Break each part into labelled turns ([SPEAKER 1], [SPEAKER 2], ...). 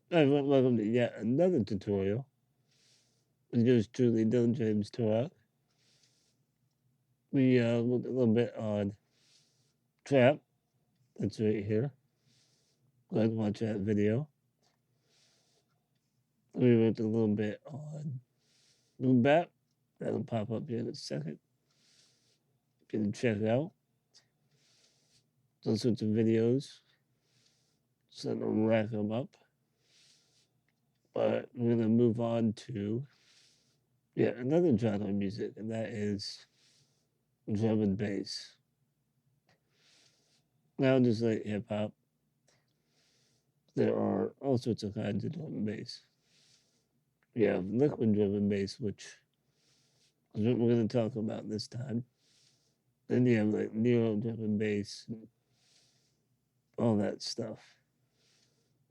[SPEAKER 1] Hi, welcome to yet another tutorial. With yours truly, Dylan James Torah. We looked a little bit on trap. That's right here. Go ahead and watch that video. We looked a little bit on boom bap. That'll pop up here in a second. You can check it out. Those sorts of videos. So don't rack them up. But we're gonna move on to another genre of music, and that is drum and bass. Now, just like hip hop, there are all sorts of kinds of drum and bass. We have liquid driven bass, which is what we're going to talk about this time. Then you have like Nero driven bass, and all that stuff.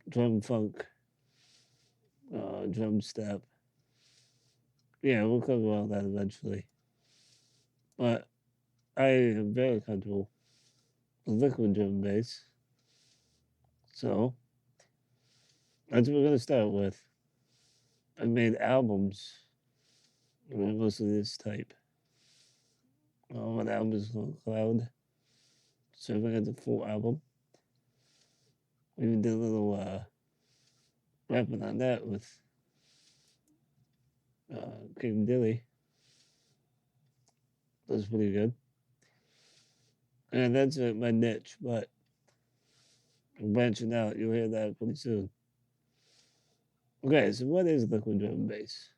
[SPEAKER 1] Drum funk, drum step. Yeah, we'll cover all that eventually. But I am very comfortable with liquid driven bass. So that's what we're going to start with. I made albums, mostly this type. One album is called Cloud. So if I got the full album, we even did a little rapping on that with King Dilly. That's pretty good. And that's my niche, but I'm branching out. You'll hear that pretty soon. Okay, so what is liquid drum and bass?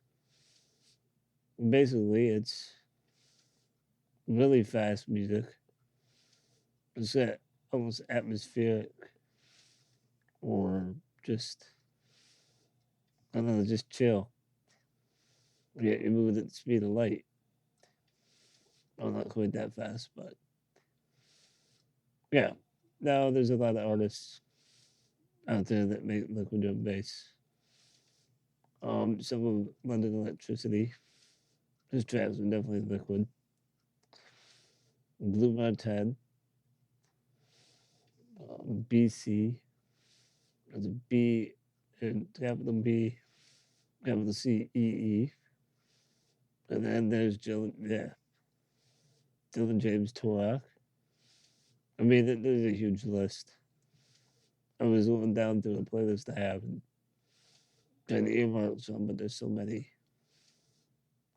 [SPEAKER 1] Basically, it's really fast music. It's almost atmospheric, or just, I don't know, just chill. Yeah, you move at the speed of light. Well, not quite that fast, but yeah. Now there's a lot of artists out there that make liquid drum and bass. Some of London Electricity. His tracks are definitely liquid. Blue Mountain, BC, there's a B and capital B, capital C, E, E. And then there's Dylan James Torak. I mean, there's a huge list. I was going down through a playlist I have and trying to earmark some, but there's so many.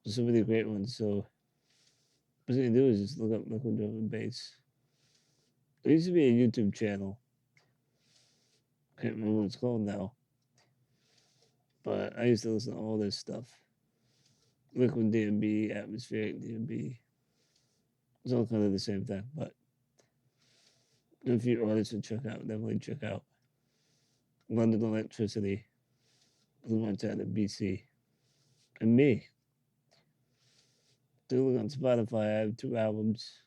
[SPEAKER 1] There's so many great ones. So what you can do is just look up liquid drum and bass. There used to be a YouTube channel. Can't remember what it's called now. But I used to listen to all this stuff. Liquid DnB, atmospheric DnB. It's all kind of the same thing. But if you artists to check out, definitely check out London Electricity, Blue Montana, BC, and me. Do look on Spotify. I have 2 albums.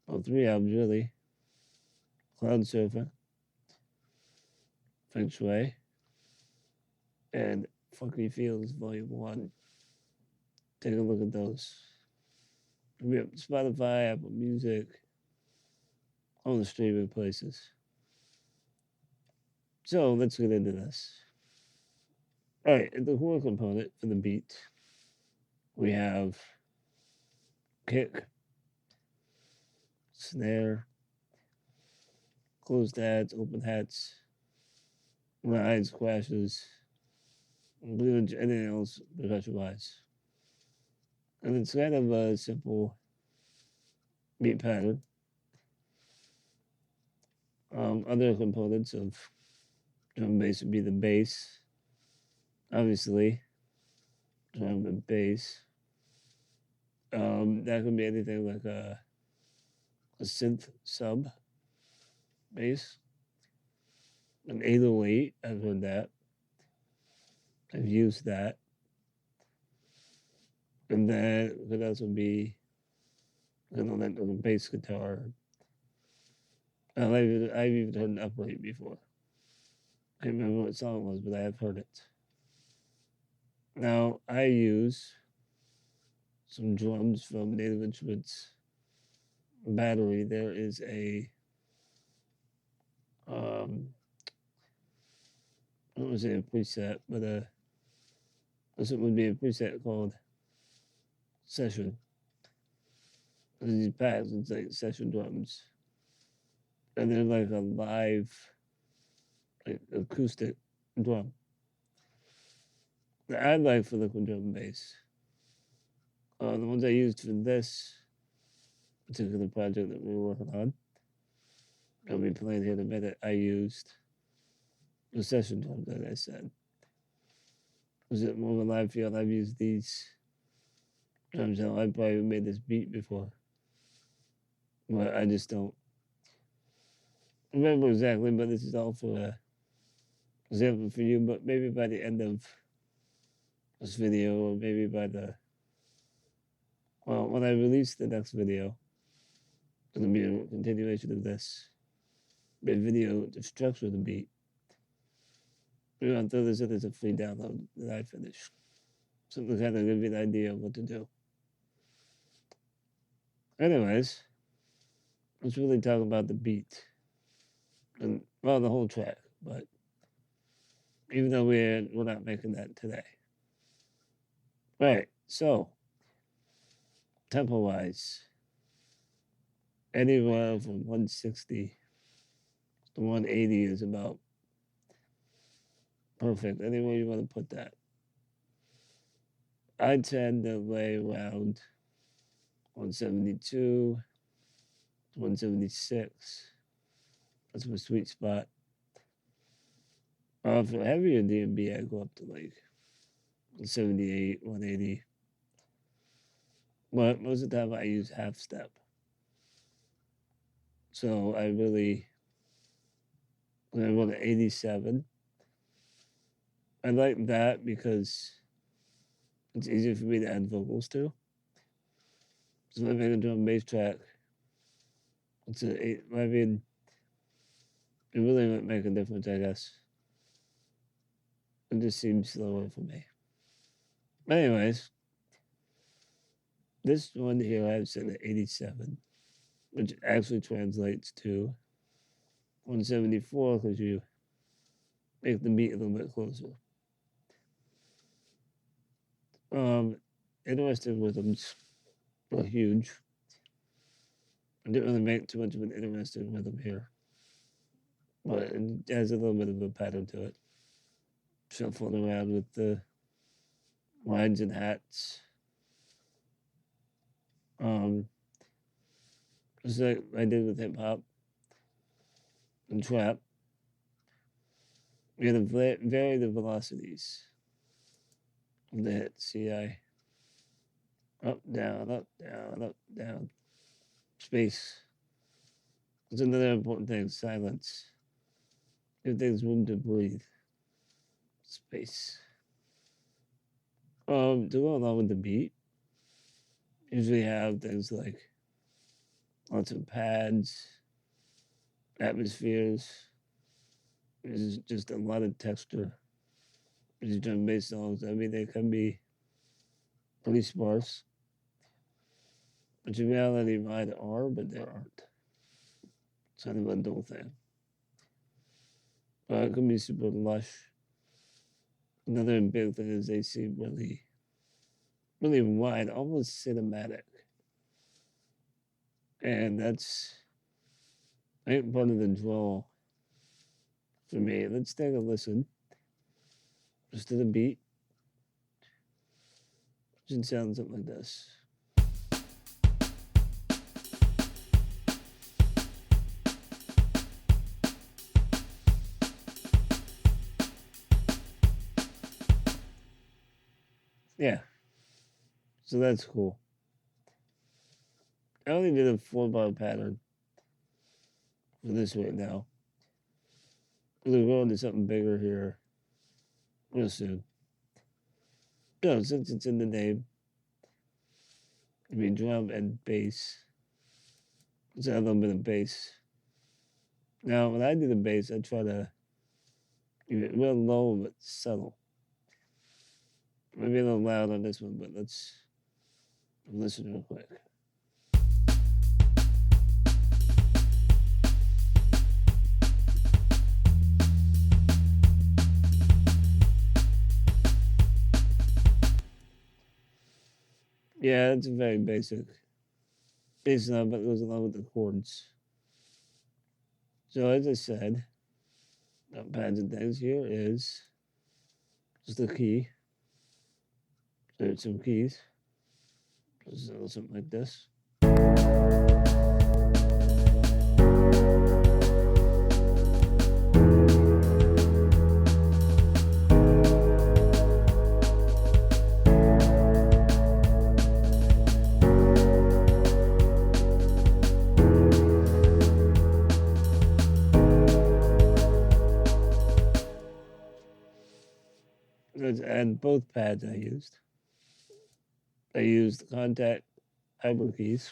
[SPEAKER 1] Well, 3 albums really. Cloud Surfer, Feng Shui, and Funky Fields Volume 1. Take a look at those. We have Spotify, Apple Music, all the streaming places. So let's get into this. All right, the core component for the beat, we have kick, snare, closed hats, open hats, rides, crashes, pretty much anything else percussion wise. And it's kind of a simple beat pattern. Other components of drum and bass would be the bass, obviously, drum and bass. That could be anything like a synth sub bass, an 808. I've heard that. I've used that. And then it could also be that little bass guitar. I've even heard an upright before. I can't remember what song it was, but I have heard it. Now, I use some drums from Native Instruments Battery. There is a, I don't would say a preset, but this would be a preset called Session. And these packs, it's like session drums. And they're like a live, like acoustic drum. That I like for liquid drum and bass. The ones I used for this particular project that we were working on, I'll be playing here in a minute, I used the session drums, like I said. Was it more of a live feel? I've used these drums now. I probably made this beat before, but I just don't remember exactly. But this is all for example for you. But maybe by the end of this video, or maybe by when I release the next video, it'll be a continuation of this. The video, the structure of the beat. We're going to throw this in as a free download that I finish. Something kind of give you an idea of what to do. Anyways, let's really talk about the beat. And, well, the whole track. But even though we're not making that today. Right, so, tempo-wise, anywhere from 160 to 180 is about perfect. Anywhere you want to put that. I tend to lay around 172, 176. That's my sweet spot. For heavier DnB, I go up to like 178, 180. But most of the time I use half step. So I really, when I go to 87, I like that because it's easier for me to add vocals to. So if I make a drum and bass track, it really won't make a difference, I guess. It just seems slower for me. Anyways, this one here I have set at 87, which actually translates to 174 because you make the beat a little bit closer. Interesting rhythms are huge. I didn't really make too much of an interesting rhythm here, but it has a little bit of a pattern to it. Shuffling around with the lines and hats. Just like I did with hip hop and trap. We had to vary the velocities of the hits. See, up, down, up, down, up, down. Space. That's another important thing. Silence. Give things room to breathe. Space. To go along with the beat, usually have things like lots of pads, atmospheres. There's just a lot of texture. These drum and bass songs, I mean, they can be pretty sparse. Which in reality might are, but they aren't. It's kind of a dual thing. But it can be super lush. Another big thing is they seem really, really wide, almost cinematic. And that's, I think, part of the draw for me. Let's take a listen just to the beat. It should sound something like this. Yeah, so that's cool. I only did a 4-bar pattern for this right now. We'll go into something bigger here real soon. No, since it's in the name, I mean drum and bass. Let's add a little bit of bass. Now, when I do the bass, I try to keep it real low but subtle. Maybe a little loud on this one, but let's listen real quick. Yeah, it's very basic. Based on what goes along with the chords. So as I said, pads and things here is just a key. There's some keys. Just something like this. And both pads I used. I used contact hyper keys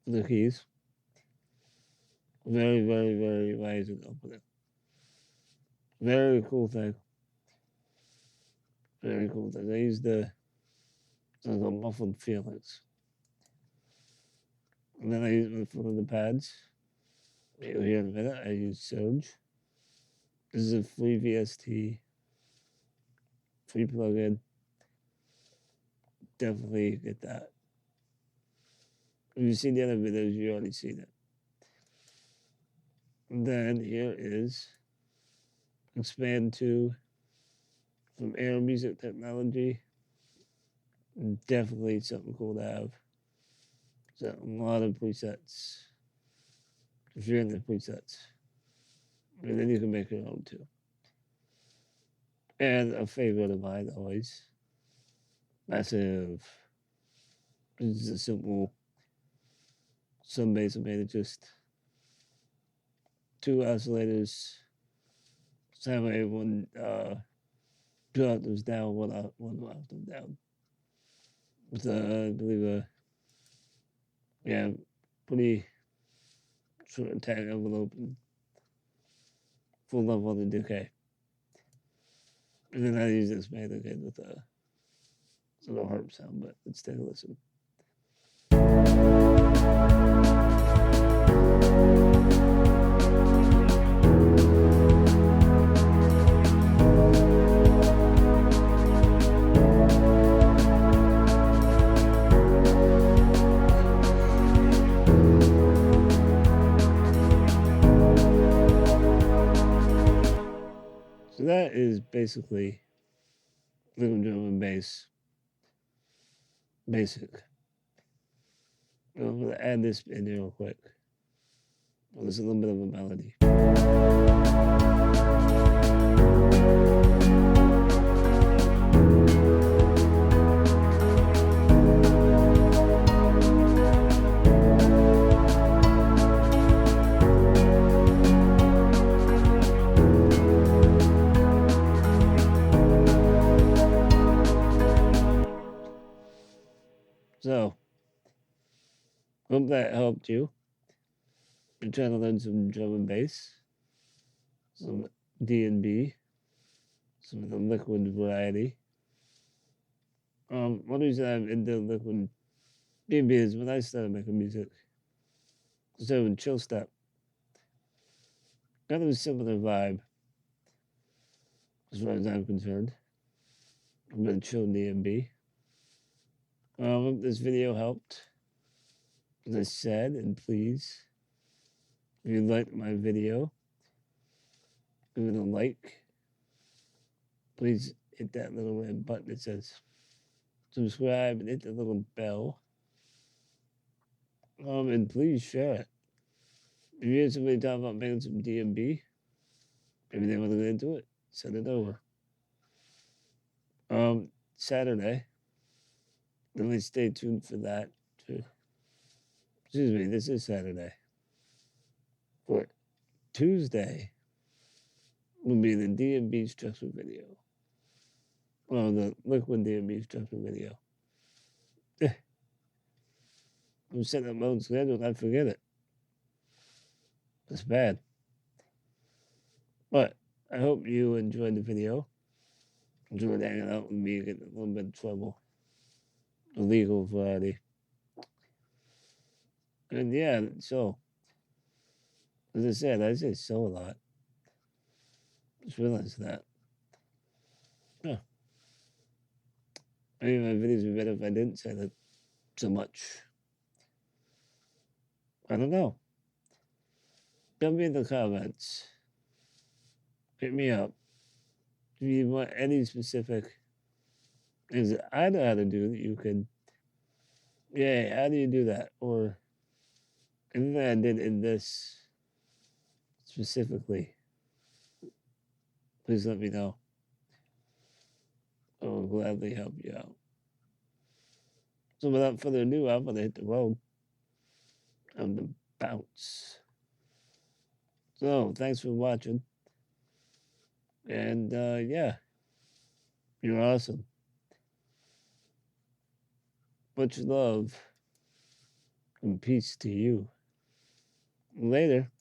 [SPEAKER 1] for the keys. Very, very, very wise and opening. Very cool thing. Very cool thing. I used the muffled feelings. And then I used one of the pads. You'll hear in a minute. I used Surge. This is a free VST, free plugin. Definitely get that. If you've seen the other videos, you already seen it. And then here is Expand 2 from Air Music Technology. Definitely something cool to have. So a lot of presets. If you're in the presets. And then you can make your own too. And a favorite of mine always. Massive. This is a simple sub bass I made it just 2 oscillators. Same way one 2 octaves down, one octave down. With I believe pretty short attack envelope and full level on the decay. And then I use this made again with a little harp sound, but let's take a listen. So that is basically Liquid DnB bass. Basic. I'm going to add this in here real quick. Well, there's a little bit of a melody. So, hope that helped you. You're trying to learn some drum and bass, some DnB, some of the liquid variety. One reason I'm into liquid DnB is when I started making music, I started with chill step. Kind of a similar vibe, as far as I'm concerned. I'm going to chill DnB. Hope this video helped. As I said, and please, if you liked my video, give it a like. Please hit that little red button that says subscribe and hit the little bell. And please share it. If you hear somebody talk about making some DnB, maybe they want to get into it, send it over. Saturday, really stay tuned for that. Excuse me, this is Saturday. For Tuesday will be the DnB structure video. Well, the Liquid DnB structure video. I'm setting up my own schedule and I forget it. It's bad. But I hope you enjoyed the video. Enjoyed hanging out with me, getting a little bit of trouble. The legal variety. And yeah, so, as I said, I say so a lot. Just realized that. Yeah. Maybe my videos would be better if I didn't say that so much. I don't know. Tell me in the comments. Hit me up. If you want any specific things that I know how to do that you can, yeah, how do you do that? Or anything I did in this specifically, please let me know. I will gladly help you out. So without further ado, I'm gonna hit the road. I'm the bounce. So thanks for watching. And yeah, you're awesome. Much love and peace to you. Later.